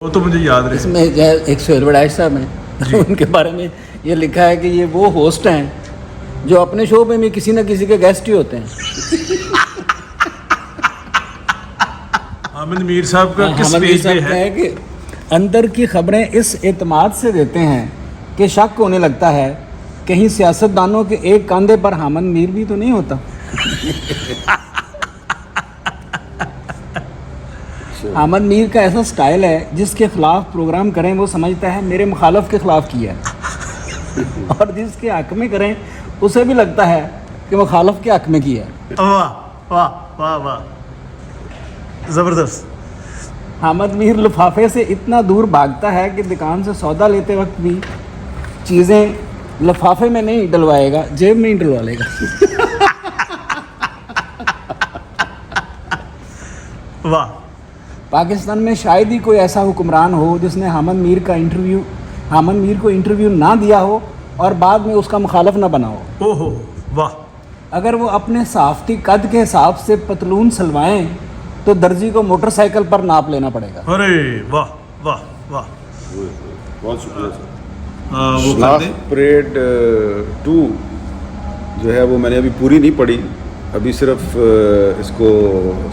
وہ تو مجھے یاد رہے. اس میں ایک سہیل وڑائچ صاحب ہیں, ان کے بارے میں یہ لکھا ہے کہ یہ وہ ہوسٹ ہیں جو اپنے شو میں بھی کسی نہ کسی کے گیسٹ ہی ہوتے ہیں. حامد میر صاحب کا کس حامد میر پیج صاحب پہ کا ہے؟ ہے کہ اندر کی خبریں اس اعتماد سے دیتے ہیں کہ شک ہونے لگتا ہے کہیں سیاستدانوں کے ایک کاندھے پر حامد میر بھی تو نہیں ہوتا. حامد میر کا ایسا سٹائل ہے جس کے خلاف پروگرام کریں وہ سمجھتا ہے میرے مخالف کے خلاف کیا ہے, اور جس کے حق میں کریں اسے بھی لگتا ہے کہ مخالف کے حق میں کیا ہے. واہ واہ واہ واہ, زبردست. حامد میر لفافے سے اتنا دور بھاگتا ہے کہ دکان سے سودا لیتے وقت بھی چیزیں لفافے میں نہیں ڈلوائے گا, جیب میں ہی ڈلوا لے گا. واہ. پاکستان میں شاید ہی کوئی ایسا حکمران ہو جس نے حامد میر کو انٹرویو نہ دیا ہو اور بعد میں اس کا مخالف نہ بنا ہو. او ہو واہ. اگر وہ اپنے صحافتی قد کے حساب سے پتلون سلوائیں تو درزی کو موٹر سائیکل پر ناپ لینا پڑے گا. ارے واہ واہ واہ. بہت شکریہ سر. وہ شناخت پریڈ 2 جو ہے وہ میں نے ابھی پوری نہیں پڑھی, ابھی صرف اس کو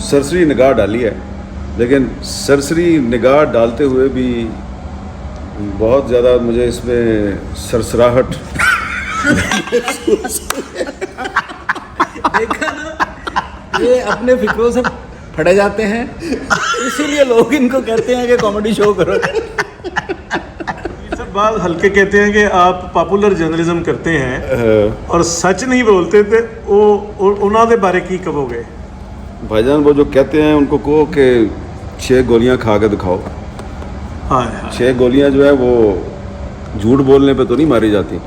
سرسری نگاہ ڈالی ہے, لیکن سرسری نگاہ ڈالتے ہوئے بھی بہت زیادہ مجھے اس میں سرسراہٹ دیکھا نا, یہ اپنے فکروں سے پھڑے جاتے ہیں, اسی لیے لوگ ان کو کہتے ہیں کہ کامیڈی شو کرو. سب بات ہلکے کہتے ہیں کہ آپ پاپولر جرنلزم کرتے ہیں اور سچ نہیں بولتے تھے, وہ انہوں دے بارے کی کہو گے؟ بھائی جان وہ جو کہتے ہیں ان کو کہو کہ 6 گولیاں کھا کے دکھاؤ. ہاں 6 گولیاں جو ہے وہ جھوٹ بولنے پہ تو نہیں ماری جاتی.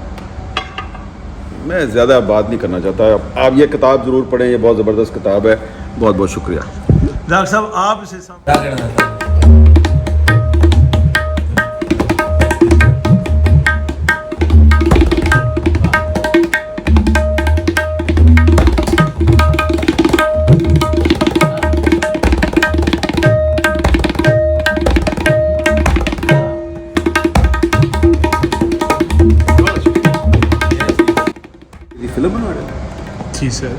میں زیادہ بات نہیں کرنا چاہتا. آپ یہ کتاب ضرور پڑھیں, یہ بہت زبردست کتاب ہے. بہت بہت شکریہ. ڈاکٹر صاحب آپ اسے فلم بنا رہے ہیں. جی سر,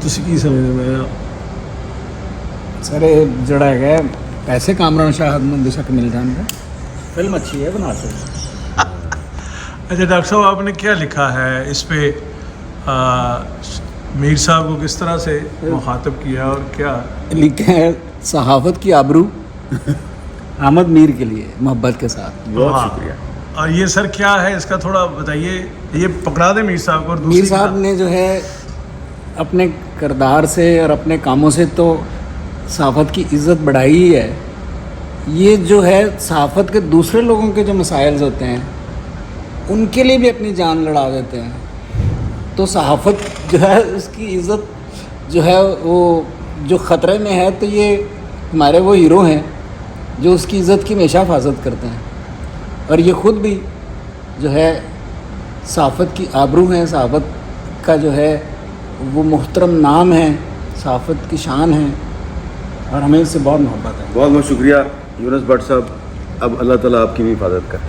ਤੁਸੀਂ ਕੀ ਸਮਝਦੇ? سر جڑا ہے پیسے کامران شاہد مند شک مل جان گا, فلم اچھی ہے, بنا سکتے. اچھا ڈاکٹر صاحب آپ نے کیا لکھا ہے اس پہ, میر صاحب کو کس طرح سے مخاطب کیا اور کیا لکھا ہے صحافت کی آبرو حامد میر کے لیے محبت کے ساتھ. بہت شکریہ. اور یہ سر کیا ہے اس کا تھوڑا بتائیے, یہ پکڑا دیں میر صاحب کو. اور میر دوسری صاحب نے جو ہے اپنے کردار سے اور اپنے کاموں سے تو صحافت کی عزت بڑھائی ہی ہے. یہ جو ہے صحافت کے دوسرے لوگوں کے جو مسائل ہوتے ہیں ان کے لیے بھی اپنی جان لڑا دیتے ہیں. تو صحافت جو ہے اس کی عزت جو ہے وہ جو خطرے میں ہے, تو یہ ہمارے وہ ہیرو ہیں جو اس کی عزت کی ہمیشہ حفاظت کرتے ہیں. اور یہ خود بھی جو ہے صحافت کی آبرو ہیں, صحافت کا جو ہے وہ محترم نام ہے, صحافت کی شان ہے, اور ہمیں اس سے بہت محبت ہے. بہت بہت شکریہ یونس بٹ صاحب. اب اللہ تعالیٰ آپ کی بھی حفاظت کرے.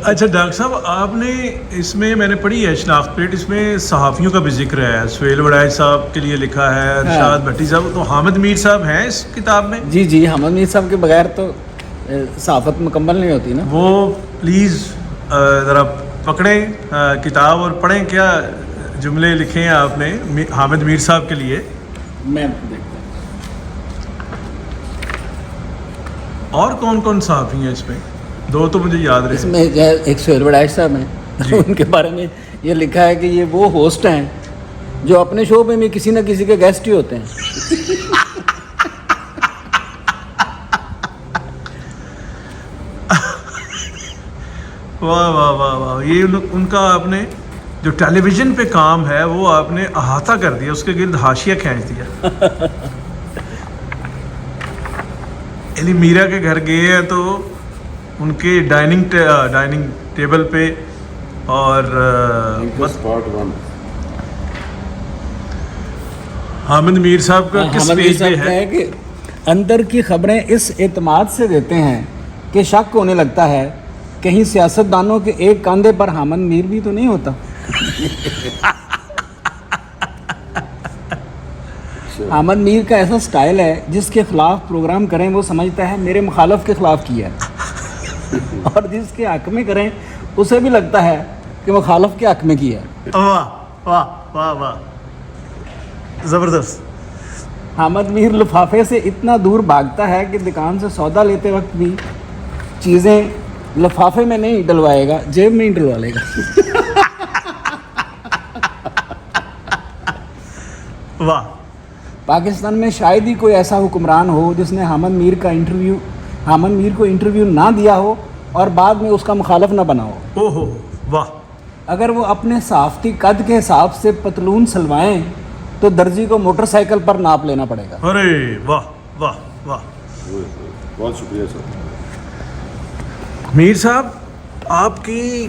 اچھا ڈاکٹر صاحب آپ نے اس میں, میں نے پڑھی ہے شناخت پلیٹ, اس میں صحافیوں کا بھی ذکر ہے. سہیل وڑائچ صاحب کے لیے لکھا ہے, ارشاد بھٹی صاحب, تو حامد میر صاحب ہیں اس کتاب میں؟ جی جی, حامد میر صاحب کے بغیر تو صحافت مکمل نہیں ہوتی نا. وہ پلیز ذرا پکڑیں کتاب اور پڑھیں کیا جملے لکھے ہیں آپ نے حامد میر صاحب کے لیے. میں دیکھتا ہوں. اور کون کون صحافی ہیں اس میں؟ 2 تو مجھے یاد اس رہے. میں ایک سہیل وڑائچ صاحب ہیں, ان کے بارے میں یہ لکھا ہے کہ یہ وہ ہوسٹ ہیں جو اپنے شو میں بھی کسی نہ کسی کے گیسٹ ہی ہوتے ہیں. واہ واہ واہ واہ. یہ ان کا آپ نے جو ٹیلی ویژن پہ کام ہے وہ آپ نے احاطہ کر دیا, اس کے گرد حاشیہ کھینچ دیا. یعنی میرا کے گھر گئے ہیں تو ان کے ڈائننگ ٹیبل پہ اور پارٹ 1 حامد میر صاحب کا کس حامد میر پیج پہ صاحب کا ہے؟ ہے کہ اندر کی خبریں اس اعتماد سے دیتے ہیں کہ شک ہونے لگتا ہے کہیں سیاستدانوں کے ایک کاندھے پر حامد میر بھی تو نہیں ہوتا. حامد میر کا ایسا سٹائل ہے جس کے خلاف پروگرام کریں وہ سمجھتا ہے میرے مخالف کے خلاف کیا ہے اور جس کے حق میں کریں اسے بھی لگتا ہے کہ مخالف کے حق میں کیا ہے. واہ واہ واہ واہ، زبردست. حامد میر لفافے سے اتنا دور بھاگتا ہے کہ دکان سے سودا لیتے وقت بھی چیزیں لفافے میں نہیں ڈلوائے گا، جیب میں ہی ڈلوا لے گا. واہ. پاکستان میں شاید ہی کوئی ایسا حکمران ہو جس نے حامد میر کو انٹرویو نہ دیا ہو اور بعد میں اس کا مخالف نہ بنا ہو. او ہو واہ. اگر وہ اپنے صحافتی قد کے حساب سے پتلون سلوائیں تو درزی کو موٹر سائیکل پر ناپ لینا پڑے گا. ارے واہ واہ واہ. بہت شکریہ سر. میر صاحب، آپ کی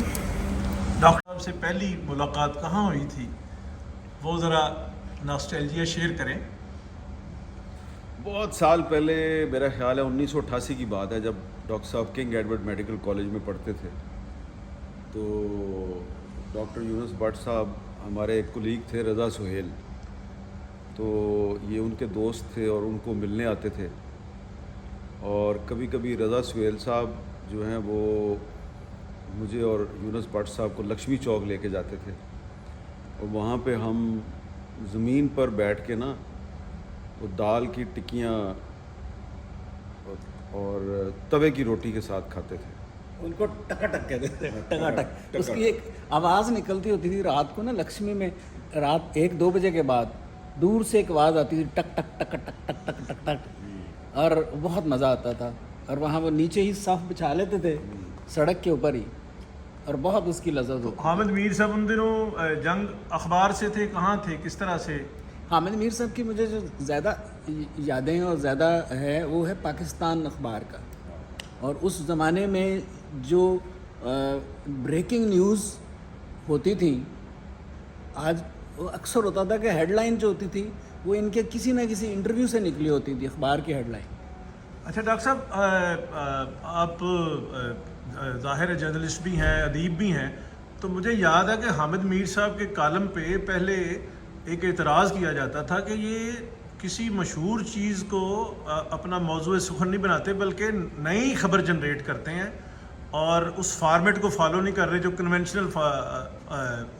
ڈاکٹر صاحب سے پہلی ملاقات کہاں ہوئی تھی؟ وہ ذرا ناسٹیلجیا شیئر کریں. بہت سال پہلے، میرا خیال ہے 1988 کی بات ہے، جب ڈاکٹر صاحب کنگ ایڈورڈ میڈیکل کالج میں پڑھتے تھے. تو ڈاکٹر یونس بٹ صاحب ہمارے ایک کولیگ تھے، رضا سہیل. تو یہ ان کے دوست تھے اور ان کو ملنے آتے تھے. اور کبھی کبھی رضا سہیل صاحب جو ہیں وہ مجھے اور یونس بٹ صاحب کو لکشمی چوک لے کے جاتے تھے. اور وہاں پہ ہم زمین پر بیٹھ کے نا وہ دال کی ٹکیاں اور توے کی روٹی کے ساتھ کھاتے تھے. ان کو ٹکا ٹک کہتے تھے. ٹکا ٹک اس کی ایک آواز نکلتی ہوتی تھی رات کو نا، لکشمی میں رات 1-2 بجے کے بعد دور سے ایک آواز آتی تھی، ٹک ٹک ٹک ٹک ٹک ٹک ٹک ٹک، اور بہت مزہ آتا تھا. اور وہاں وہ نیچے ہی صف بچھا لیتے تھے سڑک کے اوپر ہی، اور بہت اس کی لذت ہوتی. حامد میر صاحب ان دنوں جنگ اخبار سے تھے، کہاں تھے، کس طرح سے؟ حامد میر صاحب کی مجھے جو زیادہ یادیں اور زیادہ ہے وہ ہے پاکستان اخبار کا. اور اس زمانے میں جو بریکنگ نیوز ہوتی تھی، آج وہ اکثر ہوتا تھا کہ ہیڈ لائن جو ہوتی تھی وہ ان کے کسی نہ کسی انٹرویو سے نکلی ہوتی تھی، اخبار کی ہیڈ لائن. اچھا ڈاکٹر صاحب، آپ ظاہر جرنلسٹ بھی ہیں، ادیب بھی ہیں، تو مجھے یاد ہے کہ حامد میر صاحب کے کالم پہ پہلے ایک اعتراض کیا جاتا تھا کہ یہ کسی مشہور چیز کو اپنا موضوع سخن نہیں بناتے بلکہ نئی خبر جنریٹ کرتے ہیں اور اس فارمیٹ کو فالو نہیں کر رہے جو کنونشنل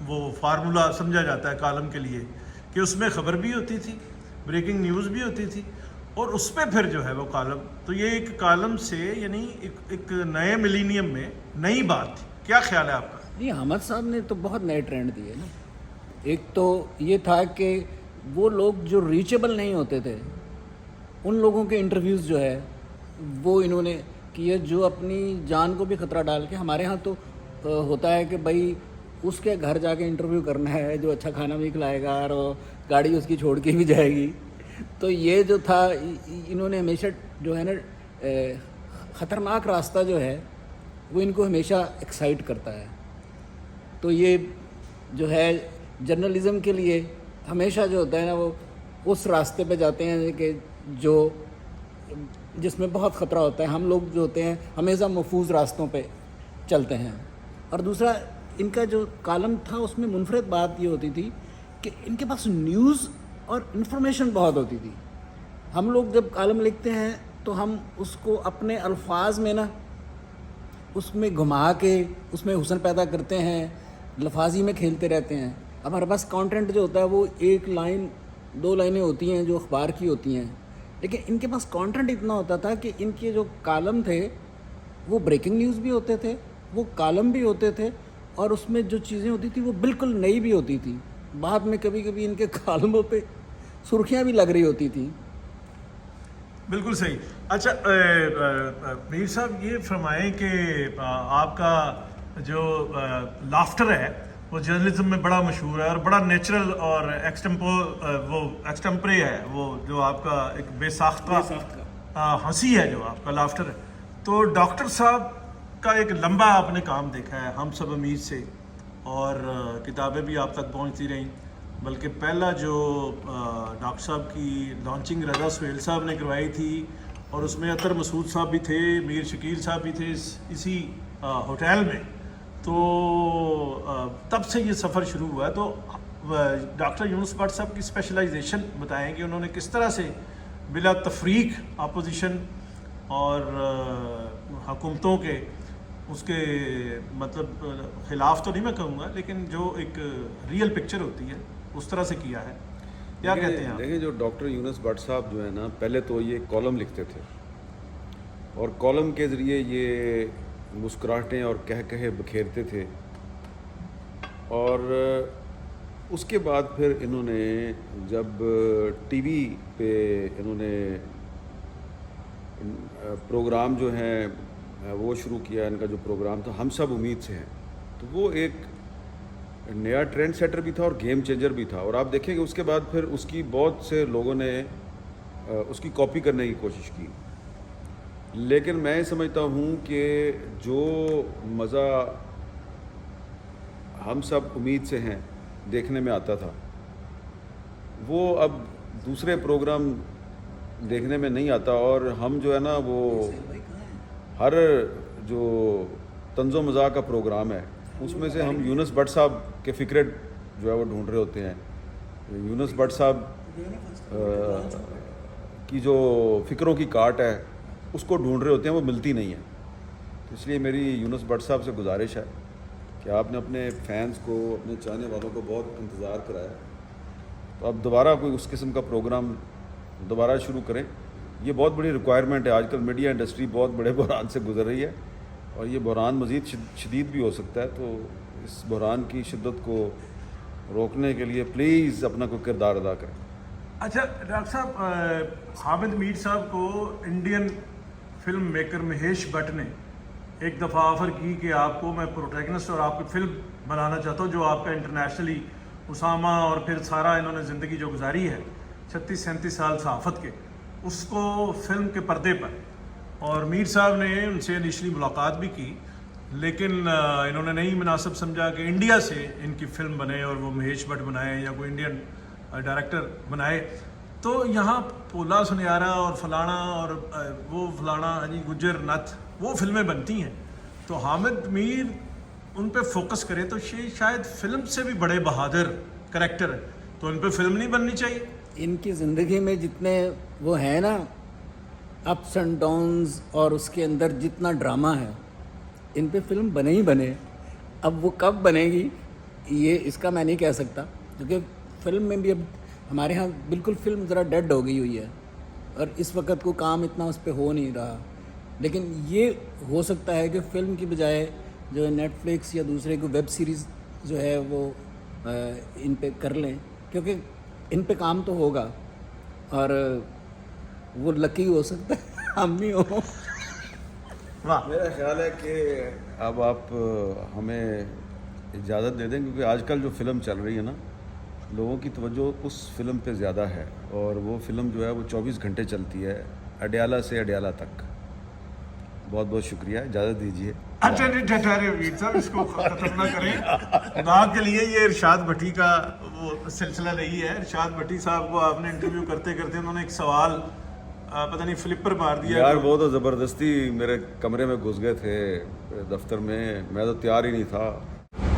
وہ فارمولا سمجھا جاتا ہے کالم کے لیے، کہ اس میں خبر بھی ہوتی تھی، بریکنگ نیوز بھی ہوتی تھی، اور اس پہ پھر جو ہے وہ کالم. تو یہ ایک کالم سے یعنی ایک نئے ملینیم میں نئی بات تھی. کیا خیال ہے آپ کا؟ نہیں، حامد صاحب نے تو بہت نئے ٹرینڈ دیے نا. ایک تو یہ تھا کہ وہ لوگ جو ریچیبل نہیں ہوتے تھے ان لوگوں کے انٹرویوز جو ہے وہ انہوں نے کیے، جو اپنی جان کو بھی خطرہ ڈال کے. ہمارے ہاں تو ہوتا ہے کہ بھائی اس کے گھر جا کے انٹرویو کرنا ہے جو اچھا کھانا بھی کھلائے گا اور گاڑی اس کی چھوڑ کے بھی جائے گی. تو یہ جو تھا انہوں نے ہمیشہ جو ہے نا خطرناک راستہ جو ہے وہ ان کو ہمیشہ ایکسائٹ کرتا ہے. تو یہ جو ہے جرنلزم کے لیے ہمیشہ جو ہوتا ہے نا وہ اس راستے پہ جاتے ہیں کہ جو جس میں بہت خطرہ ہوتا ہے. ہم لوگ جو ہوتے ہیں ہمیشہ محفوظ راستوں پہ چلتے ہیں. اور دوسرا ان کا جو کالم تھا اس میں منفرد بات یہ ہوتی تھی کہ ان کے پاس نیوز اور انفارمیشن بہت ہوتی تھی. ہم لوگ جب کالم لکھتے ہیں تو ہم اس کو اپنے الفاظ میں نا اس میں گھما کے اس میں حسن پیدا کرتے ہیں، لفاظی میں کھیلتے رہتے ہیں. اب ہمارے پاس کانٹینٹ جو ہوتا ہے وہ 1 لائن 2 لائنیں ہوتی ہیں جو اخبار کی ہوتی ہیں، لیکن ان کے پاس کانٹینٹ اتنا ہوتا تھا کہ ان کے جو کالم تھے وہ بریکنگ نیوز بھی ہوتے تھے، وہ کالم بھی ہوتے تھے، اور اس میں جو چیزیں ہوتی تھی وہ بالکل نئی بھی ہوتی تھی. بعد میں کبھی کبھی ان کے کالموں پہ سرخیاں بھی لگ رہی ہوتی تھیں. بالکل صحیح. اچھا میر صاحب یہ فرمائیں کہ آپ کا جو لافٹر ہے وہ جرنلزم میں بڑا مشہور ہے اور بڑا نیچرل اور ایکسٹمپرے ہے، وہ جو آپ کا ایک بے ساختہ ہنسی ہے جو آپ کا لافٹر ہے. تو ڈاکٹر صاحب کا ایک لمبا آپ نے کام دیکھا ہے ہم سب امید سے، اور کتابیں بھی آپ تک پہنچتی رہیں، بلکہ پہلا جو ڈاکٹر صاحب کی لانچنگ رضا سہیل صاحب نے کروائی تھی اور اس میں اطہر مسعود صاحب بھی تھے, میر شکیل صاحب بھی تھے اسی ہوٹل میں, تو تب سے یہ سفر شروع ہوا. تو ڈاکٹر یونس بٹ صاحب کی اسپیشلائزیشن بتائیں کہ انہوں نے کس طرح سے بلا تفریق اپوزیشن اور حکومتوں کے اس کے مطلب خلاف تو نہیں میں کہوں گا, لیکن جو ایک ریئل پکچر ہوتی ہے اس طرح سے کیا ہے. کیا کہتے ہیں آپ؟ دیکھیں جو ڈاکٹر یونس بٹ صاحب جو ہے نا, پہلے تو یہ کالم لکھتے تھے اور کالم کے ذریعے یہ مسکراہٹیں اور کہے بکھیرتے تھے, اور اس کے بعد پھر انہوں نے جب ٹی وی پہ انہوں نے پروگرام جو ہیں وہ شروع کیا, ان کا جو پروگرام تھا ہم سب امید سے ہیں, تو وہ ایک نیا ٹرینڈ سیٹر بھی تھا اور گیم چینجر بھی تھا. اور آپ دیکھیں کہ اس کے بعد پھر اس کی بہت سے لوگوں نے اس کی کاپی کرنے کی کوشش کی, لیکن میں سمجھتا ہوں کہ جو مزہ ہم سب امید سے ہیں دیکھنے میں آتا تھا وہ اب دوسرے پروگرام دیکھنے میں نہیں آتا. اور ہم جو ہے نا وہ ہر جو طنز و مزاح کا پروگرام ہے اس میں سے ہم یونس بٹ صاحب کے فکرے جو ہے وہ ڈھونڈ رہے ہوتے ہیں. یونس بٹ صاحب کی جو فکروں کی کاٹ ہے اس کو ڈھونڈ رہے ہوتے ہیں, وہ ملتی نہیں ہے. تو اس لیے میری یونس بٹ صاحب سے گزارش ہے کہ آپ نے اپنے فینس کو, اپنے چاہنے والوں کو بہت انتظار کرایا, تو اب دوبارہ کوئی اس قسم کا پروگرام دوبارہ شروع کریں. یہ بہت بڑی ریکوائرمنٹ ہے. آج کل میڈیا انڈسٹری بہت بڑے بحران سے گزر رہی ہے اور یہ بحران مزید شدید بھی ہو سکتا ہے, تو اس بحران کی شدت کو روکنے کے لیے پلیز اپنا کوئی کردار ادا کریں. اچھا ڈاکٹر صاحب, حامد میر صاحب کو Indian film maker Mahesh but نے ایک دفعہ آفر کی کہ آپ کو میں پروٹیگنسٹ اور آپ کی فلم بنانا چاہتا ہوں, جو آپ کا انٹرنیشنلی اسامہ اور پھر سارا انہوں نے زندگی جو گزاری ہے 36-37 سال صحافت کے, اس کو فلم کے پردے پر. اور میر صاحب نے ان سے انیشلی ملاقات بھی کی, لیکن انہوں نے نہیں مناسب سمجھا کہ انڈیا سے ان کی فلم بنے اور وہ مہیش بٹ بنائے یا کوئی انڈین ڈائریکٹر بنائے. تو یہاں پولا سنیارا اور فلانا اور وہ فلانا گجر نتھ وہ فلمیں بنتی ہیں, تو حامد میر ان پہ فوکس کرے تو شاید فلم سے بھی بڑے بہادر کریکٹر ہے, تو ان پہ فلم نہیں بننی چاہیے. ان کی زندگی میں جتنے وہ ہیں نا اپس اینڈ ڈاؤنز اور اس کے اندر جتنا ڈرامہ ہے, ان پہ فلم بنے ہی بنے. اب وہ کب بنے گی یہ اس کا میں نہیں کہہ سکتا, کیونکہ فلم میں بھی اب ہمارے ہاں بالکل فلم ذرا ڈیڈ ہو گئی ہوئی ہے اور اس وقت کو کام اتنا اس پہ ہو نہیں رہا. لیکن یہ ہو سکتا ہے کہ فلم کی بجائے جو نیٹ فلکس یا دوسرے کو ویب سیریز جو ہے وہ ان پہ کر لیں, کیونکہ ان پہ کام تو ہوگا اور وہ لکی ہو سکتا ہے ہم بھی ہوں. میرا خیال ہے کہ اب آپ ہمیں اجازت دے دیں, کیونکہ آج کل جو فلم چل رہی ہے نا لوگوں کی توجہ اس فلم پہ زیادہ ہے, اور وہ فلم جو ہے وہ 24 گھنٹے چلتی ہے اڈیالہ سے اڈیالہ تک. بہت بہت شکریہ, اجازت دیجیے. اچھا ٹھہرے ویر صاحب, اس کو ختم نہ کریں. خدا کے لیے یہ ارشاد بھٹی کا وہ سلسلہ رہی ہے. ارشاد بھٹی صاحب کو آپ نے انٹرویو کرتے کرتے انہوں نے ایک سوال پتہ نہیں فلپر مار دیا یار, وہ تو زبردستی میرے کمرے میں گھس گئے تھے دفتر میں تو تیار ہی نہیں تھا.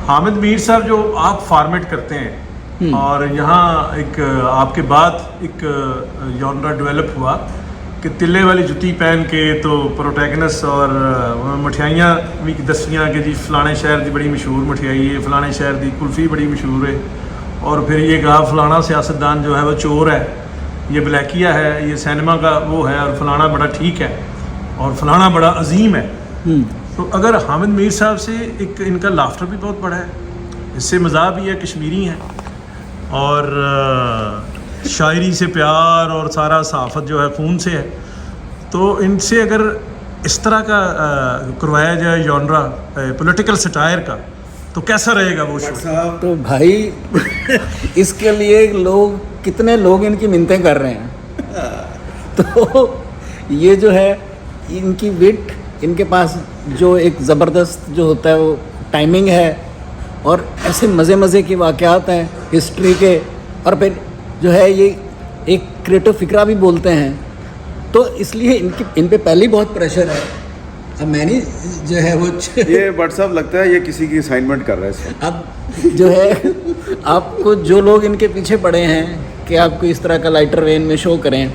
حامد میر صاحب جو آپ فارمیٹ کرتے ہیں اور یہاں ایک آپ کے بعد ایک جانرا ڈیولپ ہوا کہ تلے والی جوتی پہن کے تو پروٹیگنسٹ اور مٹھائیاں بھی دسیاں کہ جی فلانے شہر دی بڑی مشہور مٹھائی ہے, فلانے شہر دی کلفی بڑی مشہور ہے, اور پھر یہ کہا فلانا سیاستدان جو ہے وہ چور ہے, یہ بلیکیا ہے, یہ سینما کا وہ ہے, اور فلانا بڑا ٹھیک ہے اور فلانا بڑا عظیم ہے. تو اگر حامد میر صاحب سے ایک ان کا لافٹر بھی بہت بڑا ہے, اس سے مزاح بھی ہے, کشمیری ہیں اور شاعری سے پیار اور سارا صحافت جو ہے خون سے ہے, تو ان سے اگر اس طرح کا کروایا جائے جانرا پولیٹیکل سٹائر کا تو کیسا رہے گا وہ شو؟ تو بھائی اس کے لیے لوگ کتنے لوگ ان کی منتیں کر رہے ہیں. تو یہ جو ہے ان کی وٹ, ان کے پاس جو ایک زبردست جو ہوتا ہے وہ ٹائمنگ ہے, اور ایسے مزے مزے کے واقعات ہیں ہسٹری کے اور پھر جو ہے یہ ایک کریٹو فکرہ بھی بولتے ہیں، تو اس لیے ان پہ پہلے ہی بہت پریشر ہے. اب میں نہیں جو ہے وہ یہ بٹ صاحب لگتا ہے یہ کسی کی اسائنمنٹ کر رہا ہے اس وقت. اب جو ہے آپ کو جو لوگ ان کے پیچھے پڑے ہیں کہ آپ کو اس طرح کا لائٹر وین میں شو کریں،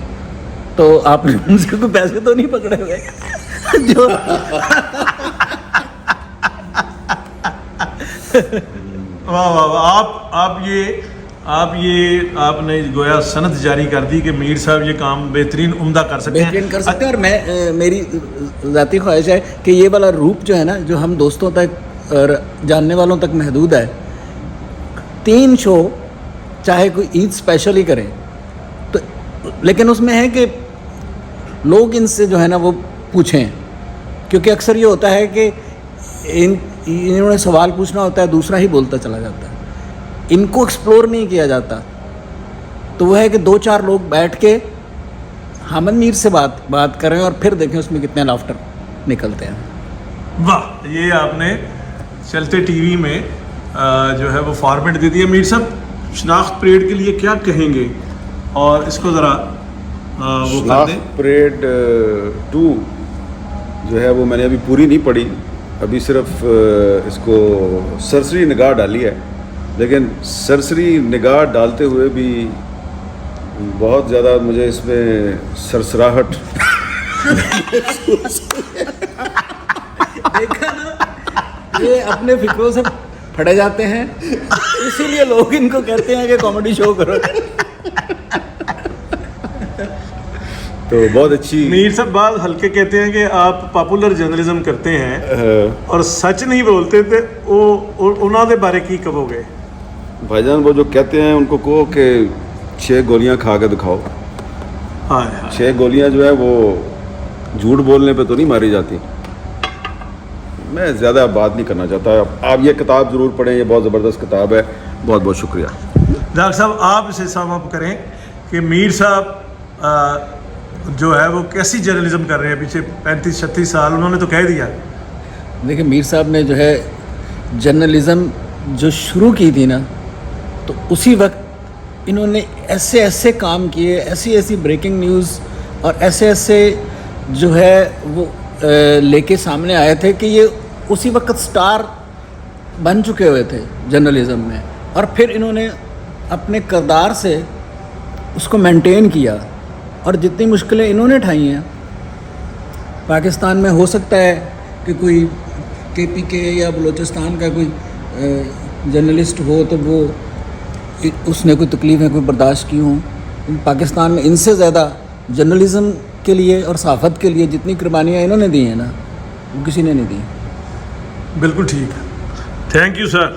تو آپ نے ان سے کوئی پیسے تو نہیں پکڑے ہوئے جو واہ واہ واہ. آپ نے گویا سند جاری کر دی کہ میر صاحب یہ کام بہترین عمدہ کر سکتے ہیں. بہترین کر سکتے ہیں. اور میں میری ذاتی خواہش ہے کہ یہ والا روپ جو ہے نا، جو ہم دوستوں تک اور جاننے والوں تک محدود ہے، 3 شو چاہے کوئی عید اسپیشل ہی کریں تو، لیکن اس میں ہے کہ لوگ ان سے جو ہے نا وہ پوچھیں، کیونکہ اکثر یہ ہوتا ہے کہ انہوں نے سوال پوچھنا ہوتا ہے، دوسرا ہی بولتا چلا جاتا ہے، ان کو ایکسپلور نہیں کیا جاتا. تو وہ ہے کہ 2-4 لوگ بیٹھ کے حامد میر سے بات کریں اور پھر دیکھیں اس میں کتنے لافٹر نکلتے ہیں. واہ، یہ آپ نے چلتے ٹی وی میں جو ہے وہ فارمیٹ دے دیا. میر صاحب شناخت پریڈ کے لیے کیا کہیں گے، اور اس کو ذرا وہ کر دیں. پریڈ 2 جو ہے وہ میں نے ابھی پوری نہیں پڑھی، ابھی صرف اس کو سرسری نگاہ ڈالی ہے، لیکن سرسری نگاہ ڈالتے ہوئے بھی بہت زیادہ مجھے اس میں سرسراہٹ دیکھا نا، یہ اپنے فکروں سے پھڑے جاتے ہیں، اسی لیے لوگ ان کو کہتے ہیں کہ کامیڈی شو کرو. تو بہت اچھی. میر صاحب بعض ہلکے کہتے ہیں کہ آپ پاپولر جرنلزم کرتے ہیں اور سچ نہیں بولتے تھے، انہوں دے بارے کی کہو گے؟ بھائی جان وہ جو کہتے ہیں ان کو کہو کہ 6 گولیاں کھا کے دکھاؤ. 6 گولیاں جو ہے وہ جھوٹ بولنے پہ تو نہیں ماری جاتی. میں زیادہ بات نہیں کرنا چاہتا. آپ یہ کتاب ضرور پڑھیں، یہ بہت زبردست کتاب ہے. بہت بہت شکریہ. ڈاکٹر صاحب آپ اسے سم اپ کریں کہ میر صاحب جو ہے وہ کیسی جرنلزم کر رہے ہیں پیچھے 35-36 سال. انہوں نے تو کہہ دیا. دیکھیں میر صاحب نے جو ہے جرنلزم جو شروع کی تھی نا، تو اسی وقت انہوں نے ایسے کام کیے، ایسی بریکنگ نیوز اور ایسے جو ہے وہ لے کے سامنے آئے تھے کہ یہ اسی وقت سٹار بن چکے ہوئے تھے جرنلزم میں. اور پھر انہوں نے اپنے کردار سے اس کو مینٹین کیا، اور جتنی مشکلیں انہوں نے اٹھائی ہیں پاکستان میں، ہو سکتا ہے کہ کوئی KPK یا بلوچستان کا کوئی جرنلسٹ ہو تو وہ اس نے کوئی تکلیفیں کوئی برداشت کی ہوں. پاکستان میں ان سے زیادہ جرنلزم کے لیے اور صحافت کے لیے جتنی قربانیاں انہوں نے دی ہیں نا، وہ کسی نے نہیں دی. بالکل ٹھیک. Thank you sir.